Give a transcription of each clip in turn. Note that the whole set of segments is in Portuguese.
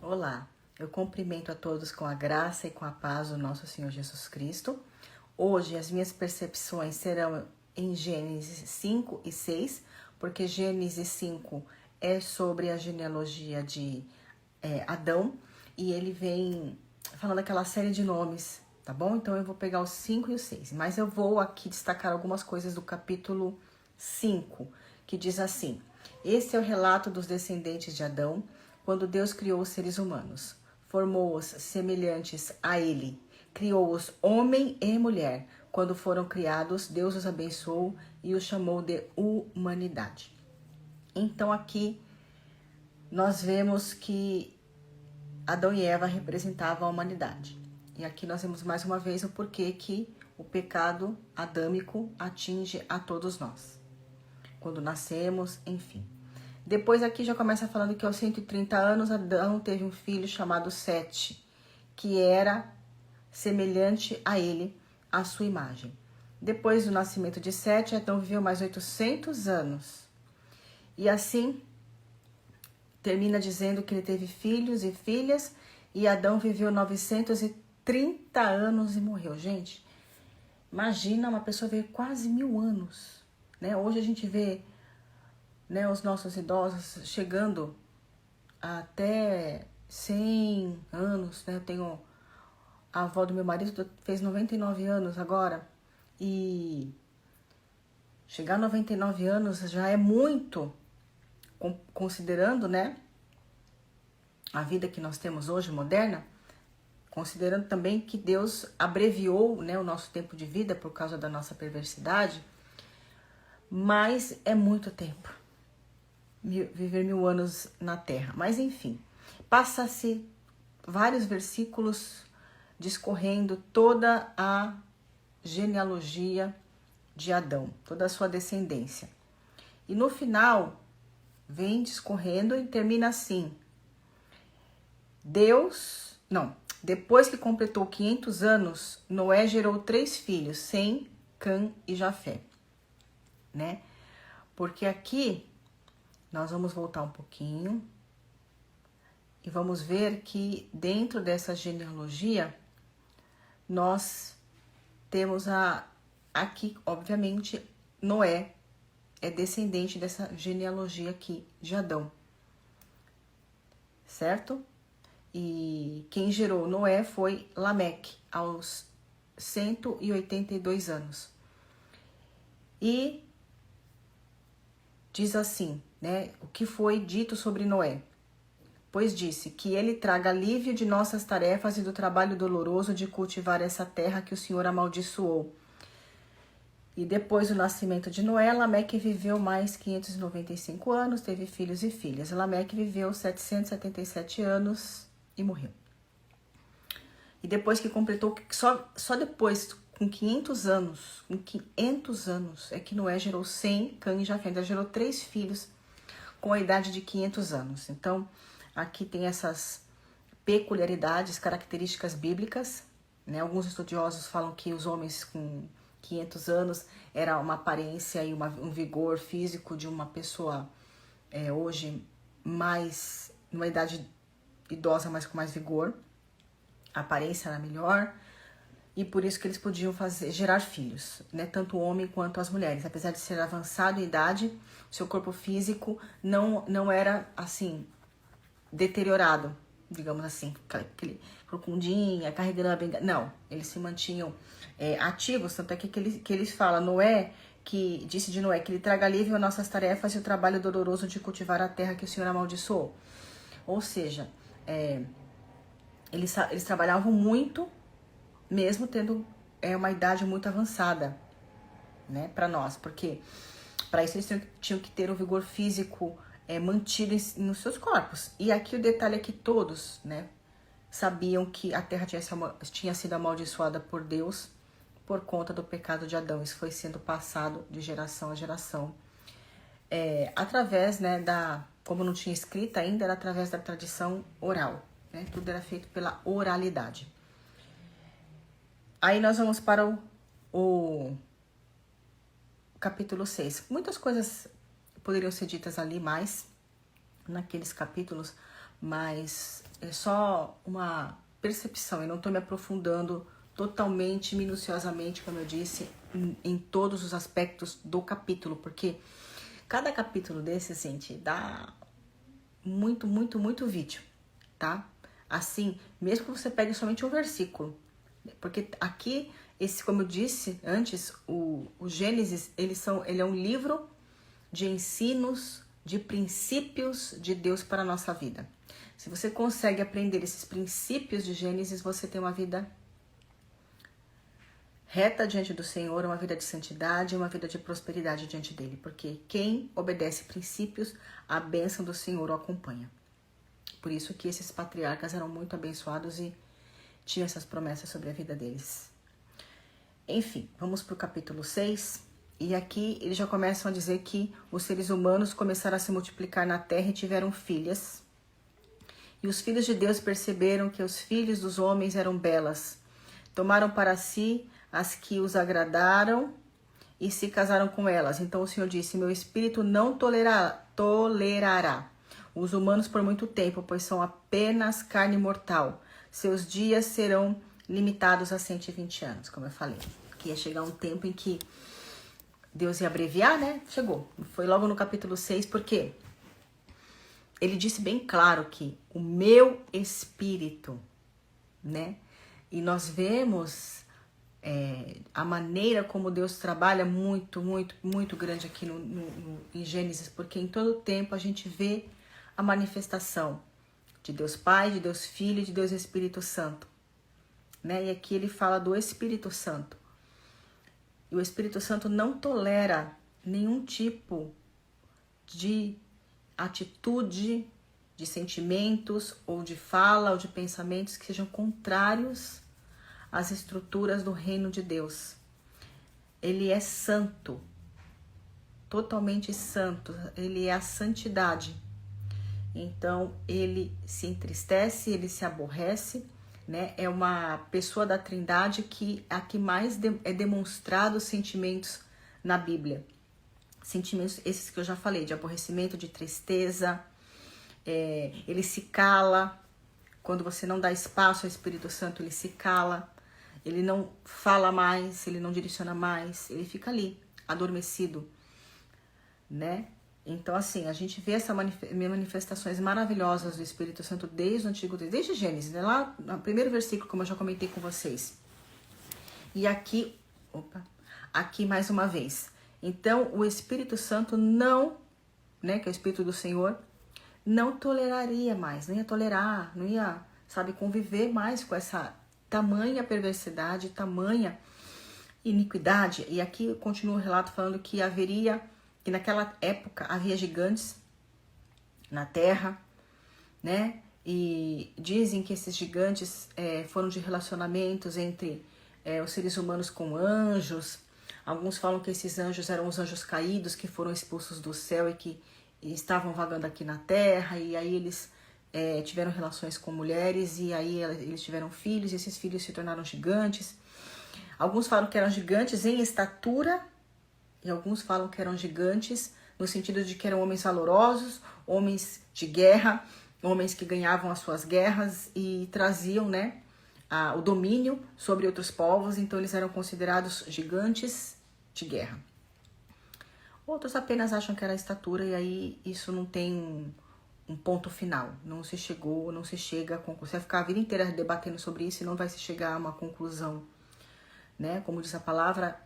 Olá, eu cumprimento a todos com a graça e com a paz do nosso Senhor Jesus Cristo. Hoje as minhas percepções serão em Gênesis 5 e 6, porque Gênesis 5 é sobre a genealogia de Adão e ele vem falando aquela série de nomes, tá bom? Então eu vou pegar os 5 e os 6, mas eu vou aqui destacar algumas coisas do capítulo 5, que diz assim: Este é o relato dos descendentes de Adão, quando Deus criou os seres humanos. Formou-os semelhantes a ele. Criou-os homem e mulher. Quando foram criados, Deus os abençoou e os chamou de humanidade. Então aqui nós vemos que Adão e Eva representavam a humanidade. E aqui nós vemos mais uma vez o porquê que o pecado adâmico atinge a todos nós. Quando nascemos, enfim. Depois aqui já começa falando que aos 130 anos Adão teve um filho chamado Sete, que era semelhante a ele, à sua imagem. Depois do nascimento de Sete, Adão viveu mais 800 anos. E assim, termina dizendo que ele teve filhos e filhas, e Adão viveu 930 anos e morreu. Gente, imagina uma pessoa viver quase 1000 anos, né? Hoje a gente vê, né, os nossos idosos chegando até 100 anos, né? Eu tenho a avó do meu marido, fez 99 anos agora, e chegar a 99 anos já é muito, considerando, né, a vida que nós temos hoje, moderna, considerando também que Deus abreviou, né, o nosso tempo de vida por causa da nossa perversidade, mas é muito tempo. Viver 1000 anos na Terra. Mas enfim, passa-se vários versículos discorrendo toda a genealogia de Adão, toda a sua descendência. E no final, vem discorrendo e termina assim: depois que completou 500 anos, Noé gerou 3 filhos, Sem, Cã e Jafé, né? Porque aqui nós vamos voltar um pouquinho e vamos ver que dentro dessa genealogia nós temos aqui, obviamente, Noé é descendente dessa genealogia aqui de Adão, certo? E quem gerou Noé foi Lameque, aos 182 anos. E diz assim, né, o que foi dito sobre Noé. Pois disse que ele traga alívio de nossas tarefas e do trabalho doloroso de cultivar essa terra que o Senhor amaldiçoou. E depois do nascimento de Noé, Lameque viveu mais 595 anos, teve filhos e filhas. Lameque viveu 777 anos e morreu. E depois que completou, só depois, com 500 anos, é que Noé gerou Sem, Cã e Jafé. Ainda gerou 3 filhos com a idade de 500 anos. Então, aqui tem essas peculiaridades, características bíblicas, né? Alguns estudiosos falam que os homens com 500 anos era uma aparência e um vigor físico de uma pessoa hoje mais, numa idade idosa, mas com mais vigor. A aparência era melhor. E por isso que eles podiam gerar filhos, né? Tanto o homem quanto as mulheres. Apesar de ser avançado em idade, seu corpo físico não era, assim, deteriorado, digamos assim. Aquele corcundinha, carregando a bengala. Não, eles se mantinham ativos. Tanto é que eles falam, Noé, que disse de Noé, que ele traga alívio às nossas tarefas e o trabalho doloroso de cultivar a terra que o Senhor amaldiçoou. Ou seja, eles trabalhavam muito, mesmo tendo uma idade muito avançada, né, para nós, porque para isso eles tinham que ter o vigor físico mantido nos seus corpos. E aqui o detalhe é que todos, né, sabiam que a terra tinha sido amaldiçoada por Deus por conta do pecado de Adão. Isso foi sendo passado de geração a geração, através, né, como não tinha escrita ainda, era através da tradição oral, né, tudo era feito pela oralidade. Aí nós vamos para o capítulo 6. Muitas coisas poderiam ser ditas ali mais, naqueles capítulos, mas é só uma percepção, eu não estou me aprofundando totalmente, minuciosamente, como eu disse, em todos os aspectos do capítulo, porque cada capítulo desse, gente, dá muito vídeo, tá? Assim, mesmo que você pegue somente um versículo, porque aqui, como eu disse antes, o Gênesis, ele é um livro de ensinos, de princípios de Deus para a nossa vida. Se você consegue aprender esses princípios de Gênesis, você tem uma vida reta diante do Senhor, uma vida de santidade, uma vida de prosperidade diante dele. Porque quem obedece princípios, a bênção do Senhor o acompanha. Por isso que esses patriarcas eram muito abençoados e tinham essas promessas sobre a vida deles. Enfim, vamos para o capítulo 6. E aqui eles já começam a dizer que os seres humanos começaram a se multiplicar na terra e tiveram filhas. E os filhos de Deus perceberam que os filhos dos homens eram belas. Tomaram para si as que os agradaram e se casaram com elas. Então o Senhor disse, meu espírito não tolerará os humanos por muito tempo, pois são apenas carne mortal. Seus dias serão limitados a 120 anos, como eu falei. Que ia chegar um tempo em que Deus ia abreviar, né? Chegou. Foi logo no capítulo 6, porque ele disse bem claro que o meu espírito, né? E nós vemos a maneira como Deus trabalha muito grande aqui em Gênesis, porque em todo tempo a gente vê a manifestação de Deus Pai, de Deus Filho e de Deus Espírito Santo, né? E aqui ele fala do Espírito Santo. E o Espírito Santo não tolera nenhum tipo de atitude, de sentimentos, ou de fala, ou de pensamentos que sejam contrários às estruturas do reino de Deus. Ele é santo, totalmente santo, ele é a santidade. Então, ele se entristece, ele se aborrece, né? É uma pessoa da Trindade que a que mais é demonstrado os sentimentos na Bíblia. Sentimentos esses que eu já falei, de aborrecimento, de tristeza. Ele se cala. Quando você não dá espaço ao Espírito Santo, ele se cala. Ele não fala mais, ele não direciona mais. Ele fica ali, adormecido, né? Então, assim, a gente vê essas manifestações maravilhosas do Espírito Santo desde o Antigo Testamento, desde Gênesis, né? Lá no primeiro versículo, como eu já comentei com vocês. E aqui, aqui mais uma vez. Então, o Espírito Santo não, né, que é o Espírito do Senhor, não toleraria mais, não ia tolerar, não ia, sabe, conviver mais com essa tamanha perversidade, tamanha iniquidade. E aqui continua o relato falando que que naquela época havia gigantes na terra, né? E dizem que esses gigantes foram de relacionamentos entre os seres humanos com anjos. Alguns falam que esses anjos eram os anjos caídos que foram expulsos do céu e que estavam vagando aqui na terra. E aí eles tiveram relações com mulheres e aí eles tiveram filhos e esses filhos se tornaram gigantes. Alguns falam que eram gigantes em estatura e alguns falam que eram gigantes no sentido de que eram homens valorosos, homens de guerra, homens que ganhavam as suas guerras e traziam, né, o domínio sobre outros povos. Então eles eram considerados gigantes de guerra. Outros apenas acham que era a estatura e aí isso não tem um ponto final. Não se chega a conclusão. Você vai ficar a vida inteira debatendo sobre isso e não vai se chegar a uma conclusão, né? Como diz a palavra,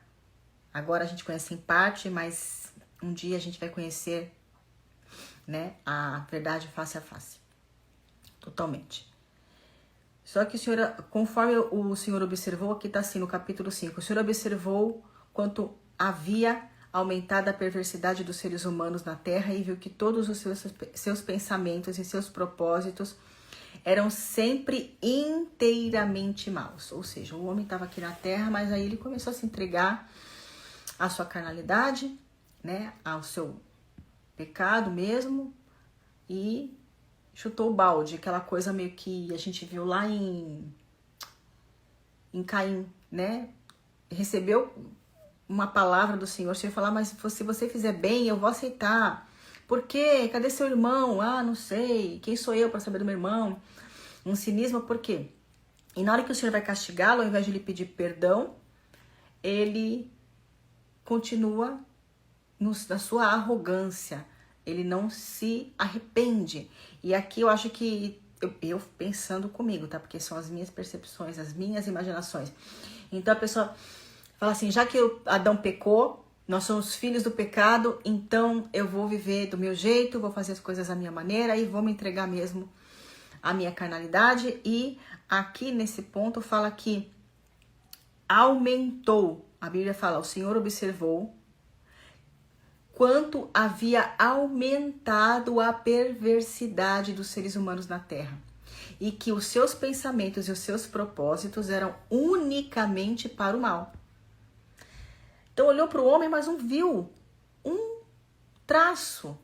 agora a gente conhece em parte, mas um dia a gente vai conhecer, né, a verdade face a face. Totalmente. Só que o Senhor, conforme o Senhor observou, aqui está assim no capítulo 5, o Senhor observou quanto havia aumentado a perversidade dos seres humanos na terra e viu que todos os seus pensamentos e seus propósitos eram sempre inteiramente maus. Ou seja, o homem estava aqui na terra, mas aí ele começou a se entregar à sua carnalidade, né, ao seu pecado mesmo, e chutou o balde, aquela coisa meio que a gente viu lá em Caim, né? Recebeu uma palavra do Senhor, o Senhor falar, mas se você fizer bem, eu vou aceitar. Por quê? Cadê seu irmão? Ah, não sei. Quem sou eu para saber do meu irmão? Um cinismo por quê? E na hora que o Senhor vai castigá-lo, ao invés de ele pedir perdão, ele continua na sua arrogância. Ele não se arrepende. E aqui eu acho que, eu pensando comigo, tá? Porque são as minhas percepções, as minhas imaginações. Então a pessoa fala assim, já que Adão pecou, nós somos filhos do pecado, então eu vou viver do meu jeito, vou fazer as coisas da minha maneira e vou me entregar mesmo à minha carnalidade. E aqui nesse ponto fala que aumentou. A Bíblia fala, o Senhor observou quanto havia aumentado a perversidade dos seres humanos na terra. E que os seus pensamentos e os seus propósitos eram unicamente para o mal. Então olhou para o homem, mas não viu um traço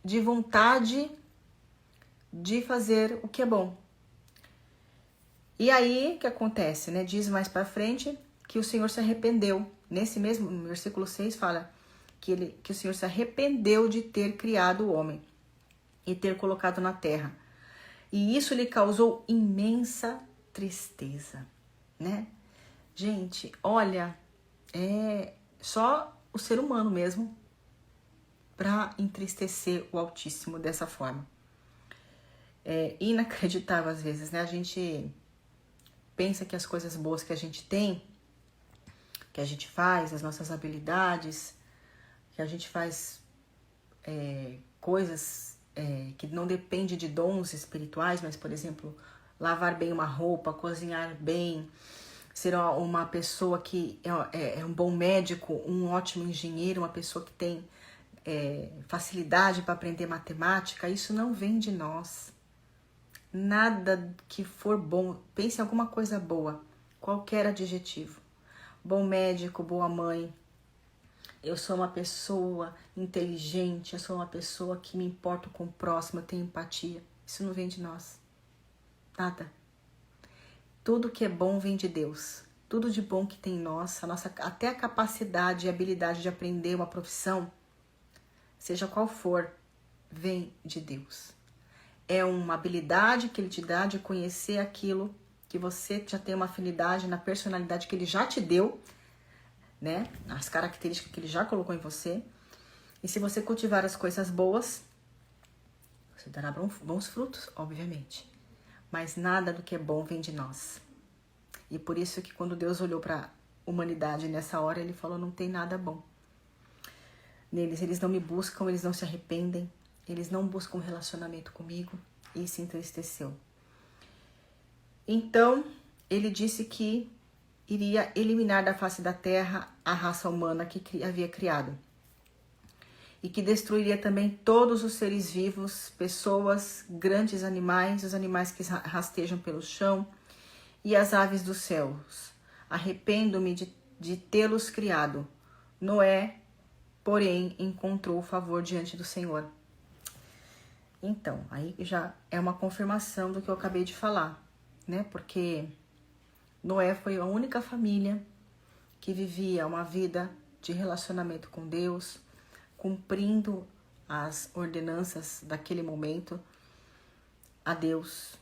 de vontade de fazer o que é bom. E aí, o que acontece, né? Diz mais para frente que o Senhor se arrependeu. Nesse mesmo versículo 6 fala que o Senhor se arrependeu de ter criado o homem e ter colocado na terra. E isso lhe causou imensa tristeza, né? Gente, olha, é só o ser humano mesmo para entristecer o Altíssimo dessa forma. É inacreditável às vezes, né? A gente pensa que as coisas boas que a gente tem, que a gente faz, as nossas habilidades, que a gente faz coisas que não dependem de dons espirituais, mas, por exemplo, lavar bem uma roupa, cozinhar bem, ser uma pessoa que é um bom médico, um ótimo engenheiro, uma pessoa que tem facilidade para aprender matemática, isso não vem de nós. Nada que for bom, pense em alguma coisa boa, qualquer adjetivo. Bom médico, boa mãe. Eu sou uma pessoa inteligente, eu sou uma pessoa que me importo com o próximo, eu tenho empatia. Isso não vem de nós. Nada. Tudo que é bom vem de Deus. Tudo de bom que tem em nós, até a capacidade e habilidade de aprender uma profissão, seja qual for, vem de Deus. É uma habilidade que Ele te dá de conhecer aquilo que você já tem uma afinidade na personalidade que Ele já te deu, né? As características que Ele já colocou em você. E se você cultivar as coisas boas, você dará bons frutos, obviamente. Mas nada do que é bom vem de nós. E por isso que quando Deus olhou para a humanidade nessa hora, Ele falou, não tem nada bom neles. Eles não me buscam, eles não se arrependem. Eles não buscam relacionamento comigo e se entristeceu. Então, ele disse que iria eliminar da face da terra a raça humana que havia criado. E que destruiria também todos os seres vivos, pessoas, grandes animais, os animais que rastejam pelo chão e as aves dos céus. Arrependo-me de tê-los criado. Noé, porém, encontrou favor diante do Senhor. Então, aí já é uma confirmação do que eu acabei de falar, né? Porque Noé foi a única família que vivia uma vida de relacionamento com Deus, cumprindo as ordenanças daquele momento a Deus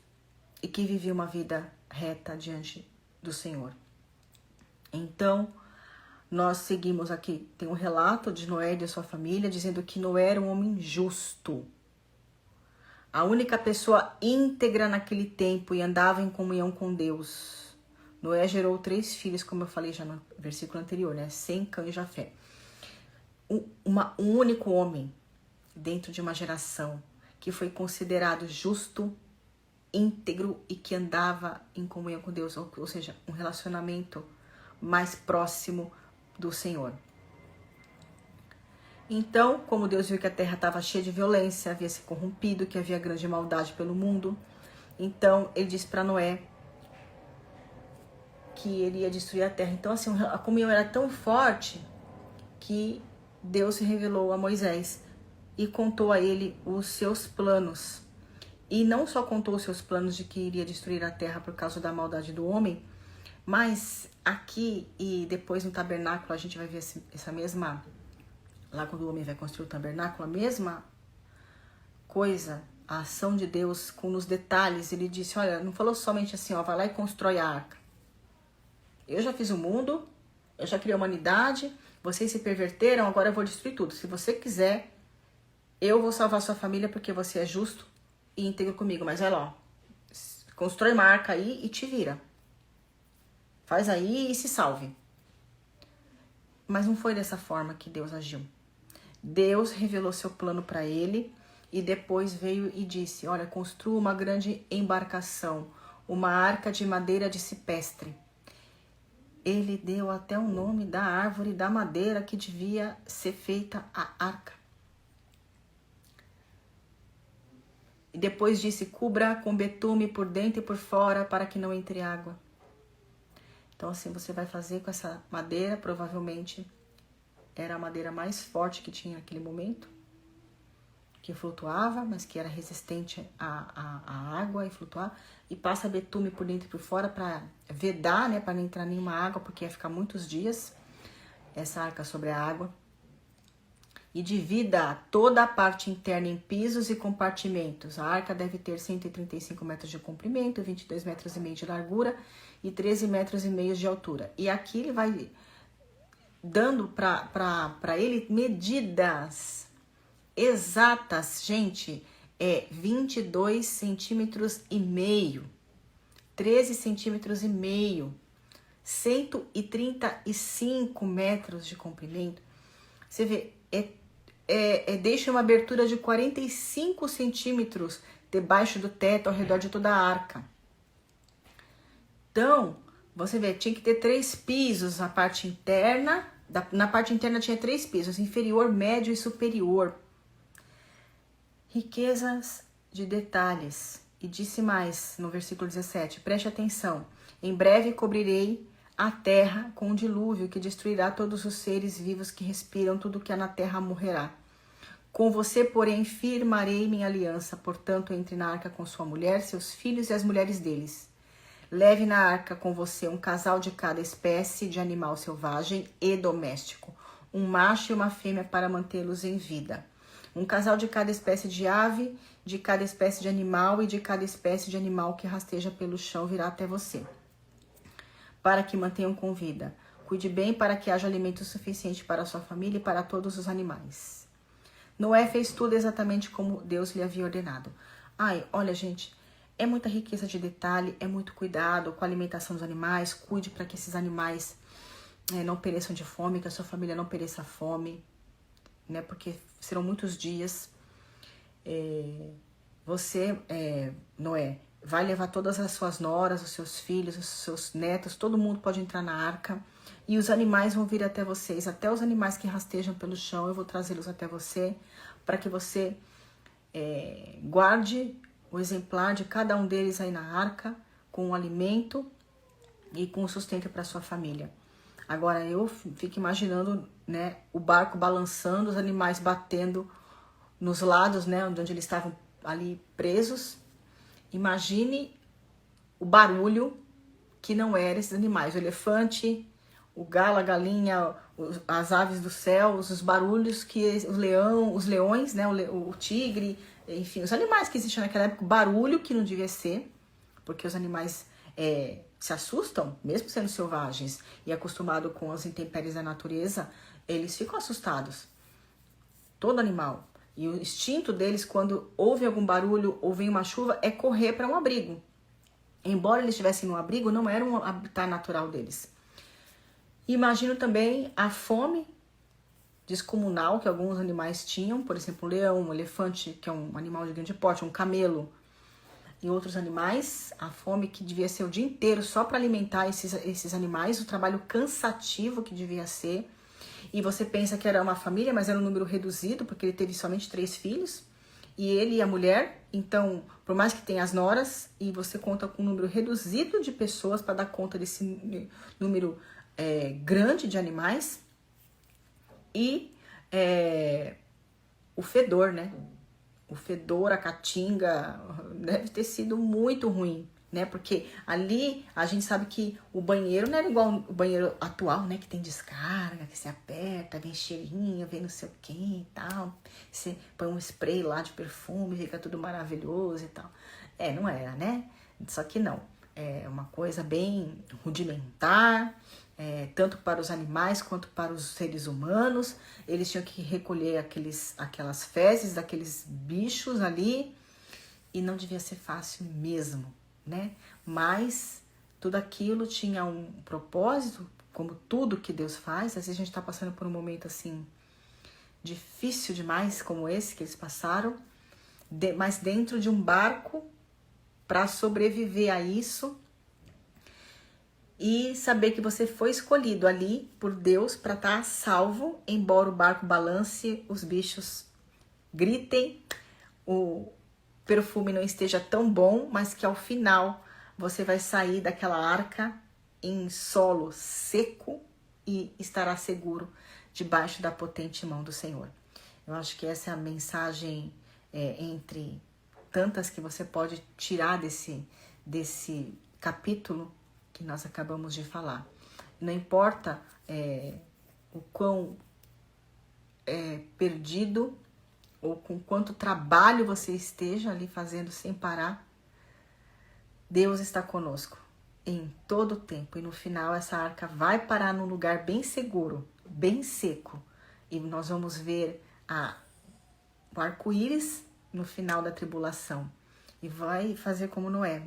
e que vivia uma vida reta diante do Senhor. Então, nós seguimos aqui, tem um relato de Noé e de sua família dizendo que Noé era um homem justo. A única pessoa íntegra naquele tempo e andava em comunhão com Deus. Noé gerou 3 filhos, como eu falei já no versículo anterior, né? Sem, Cã e Jafé. Um único homem dentro de uma geração que foi considerado justo, íntegro e que andava em comunhão com Deus, ou seja, um relacionamento mais próximo do Senhor. Então, como Deus viu que a terra estava cheia de violência, havia se corrompido, que havia grande maldade pelo mundo, então ele disse para Noé que ele ia destruir a terra. Então, assim, a comunhão era tão forte que Deus se revelou a Moisés e contou a ele os seus planos. E não só contou os seus planos de que iria destruir a terra por causa da maldade do homem, mas aqui e depois no tabernáculo a gente vai ver essa mesma... Lá quando o homem vai construir o tabernáculo, a mesma coisa a ação de Deus com os detalhes. Ele disse, olha, não falou somente assim, ó, vai lá e constrói a arca. Eu já fiz o mundo, eu já criei a humanidade, vocês se perverteram, agora eu vou destruir tudo. Se você quiser, eu vou salvar sua família porque você é justo e íntegro comigo. Mas olha lá, ó, constrói uma arca aí e te vira. Faz aí e se salve. Mas não foi dessa forma que Deus agiu. Deus revelou seu plano para ele e depois veio e disse, olha, construa uma grande embarcação, uma arca de madeira de cipestre. Ele deu até o nome da árvore da madeira que devia ser feita a arca. E depois disse, cubra com betume por dentro e por fora para que não entre água. Então assim você vai fazer com essa madeira, provavelmente era a madeira mais forte que tinha naquele momento, que flutuava, mas que era resistente à água e flutuar. E passa betume por dentro e por fora para vedar, né, para não entrar nenhuma água, porque ia ficar muitos dias essa arca sobre a água. E divida toda a parte interna em pisos e compartimentos. A arca deve ter 135 metros de comprimento, 22 metros e meio de largura e 13 metros e meio de altura. E aqui ele vai dando para ele medidas exatas, gente, 22 centímetros e meio, 13 centímetros e meio, 135 metros de comprimento. Você vê, deixa uma abertura de 45 centímetros debaixo do teto, ao redor de toda a arca. Então, você vê, tinha que ter 3 pisos na parte interna. Na parte interna tinha 3 pisos, inferior, médio e superior. Riquezas de detalhes. E disse mais no versículo 17, preste atenção. Em breve cobrirei a terra com um dilúvio que destruirá todos os seres vivos que respiram, tudo que há na terra morrerá. Com você, porém, firmarei minha aliança. Portanto, entre na arca com sua mulher, seus filhos e as mulheres deles. Leve na arca com você um casal de cada espécie de animal selvagem e doméstico, um macho e uma fêmea para mantê-los em vida. Um casal de cada espécie de ave, de cada espécie de animal e de cada espécie de animal que rasteja pelo chão virá até você, para que mantenham com vida. Cuide bem para que haja alimento suficiente para a sua família e para todos os animais. Noé fez tudo exatamente como Deus lhe havia ordenado. Ai, olha, gente, é muita riqueza de detalhe, é muito cuidado com a alimentação dos animais. Cuide para que esses animais não pereçam de fome, que a sua família não pereça fome, né? Porque serão muitos dias. Você, Noé, vai levar todas as suas noras, os seus filhos, os seus netos, todo mundo pode entrar na arca. E os animais vão vir até vocês, até os animais que rastejam pelo chão, eu vou trazê-los até você, para que você guarde o exemplar de cada um deles aí na arca, com o alimento e com o sustento para sua família. Agora eu fico imaginando, né, o barco balançando, os animais batendo nos lados, né, onde eles estavam ali presos. Imagine o barulho que não era esses animais, o elefante, o galo, a galinha, as aves do céu, os barulhos que os leões, né, o tigre, enfim, os animais que existiam naquela época, o barulho que não devia ser, porque os animais se assustam, mesmo sendo selvagens e acostumados com as intempéries da natureza, eles ficam assustados. Todo animal. E o instinto deles, quando ouve algum barulho ou vem uma chuva, é correr para um abrigo. Embora eles estivessem no abrigo, não era um habitat natural deles. Imagino também a fome descomunal que alguns animais tinham, por exemplo, um leão, um elefante, que é um animal de grande porte, um camelo e outros animais, a fome que devia ser o dia inteiro só para alimentar esses animais, o trabalho cansativo que devia ser. E você pensa que era uma família, mas era um número reduzido, porque ele teve somente 3 filhos, e ele e a mulher. Então, por mais que tenha as noras, e você conta com um número reduzido de pessoas para dar conta desse número grande de animais. E o fedor, né? O fedor, a caatinga, deve ter sido muito ruim. né? Porque ali a gente sabe que o banheiro não era igual o banheiro atual, né? Que tem descarga, que se aperta, vem cheirinho, vem não sei o que e tal. Você põe um spray lá de perfume, fica tudo maravilhoso e tal. Não era, né? Só que não. É uma coisa bem rudimentar, tanto para os animais quanto para os seres humanos. Eles tinham que recolher aquelas fezes daqueles bichos ali e não devia ser fácil mesmo, né? Mas tudo aquilo tinha um propósito, como tudo que Deus faz. Às vezes a gente está passando por um momento assim difícil demais, como esse que eles passaram, mas dentro de um barco para sobreviver a isso e saber que você foi escolhido ali por Deus para estar salvo, embora o barco balance, os bichos gritem, o perfume não esteja tão bom, mas que ao final você vai sair daquela arca em solo seco e estará seguro debaixo da potente mão do Senhor. Eu acho que essa é a mensagem entre tantas que você pode tirar desse capítulo que nós acabamos de falar. Não importa o quão perdido ou com quanto trabalho você esteja ali fazendo sem parar, Deus está conosco em todo o tempo. E no final essa arca vai parar num lugar bem seguro, bem seco. E nós vamos ver o arco-íris no final da tribulação. E vai fazer como Noé,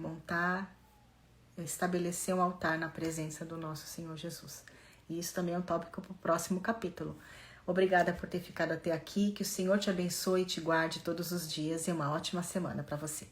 estabelecer um altar na presença do nosso Senhor Jesus. E isso também é um tópico para o próximo capítulo. Obrigada por ter ficado até aqui. Que o Senhor te abençoe e te guarde todos os dias e uma ótima semana para você.